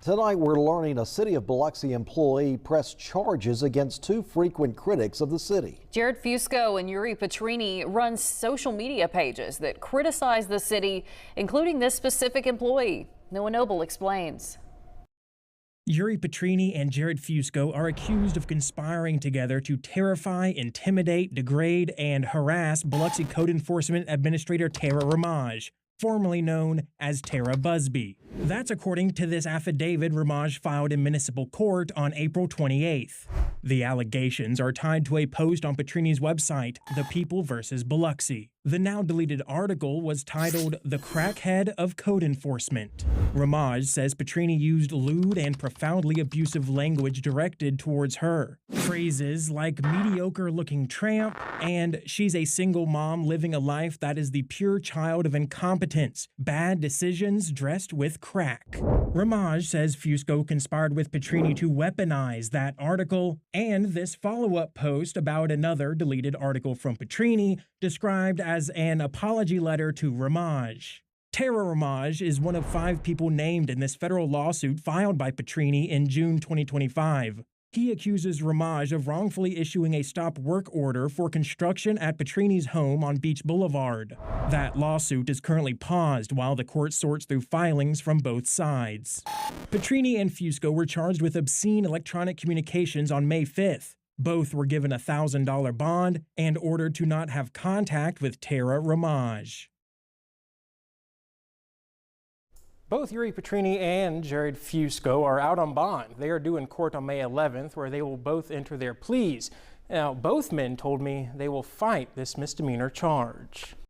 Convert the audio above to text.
Tonight we're learning a City of Biloxi employee pressed charges against two frequent critics of the city. Jarrod Fusco and Yuri Petrini run social media pages that criticize the city, including this specific employee. Noah Noble explains. Yuri Petrini and Jarrod Fusco are accused of conspiring together to terrify, intimidate, degrade, and harass Biloxi Code Enforcement Administrator Tara Ramage, formerly known as Tara Busby. That's according to this affidavit Ramage filed in municipal court on April 28th. The allegations are tied to a post on Petrini's website, The People vs. Biloxi. The now-deleted article was titled The Crackhead of Code Enforcement. Ramage says Petrini used lewd and profoundly abusive language directed towards her. Phrases like mediocre-looking tramp and she's a single mom living a life that is the pure child of incompetence, bad decisions dressed with crack. Ramage says Fusco conspired with Petrini to weaponize that article and this follow-up post about another deleted article from Petrini described as an apology letter to Ramage. Tara Ramage is one of 5 people named in this federal lawsuit filed by Petrini in June 2025. He accuses Ramage of wrongfully issuing a stop work order for construction at Petrini's home on Beach Boulevard. That lawsuit is currently paused while the court sorts through filings from both sides. Petrini and Fusco were charged with obscene electronic communications on May 5th. Both were given a $1,000 bond and ordered to not have contact with Tara Ramage. Both Yuri Petrini and Jarrod Fusco are out on bond. They are due in court on May 11th, where they will both enter their pleas. Now, both men told me they will fight this misdemeanor charge.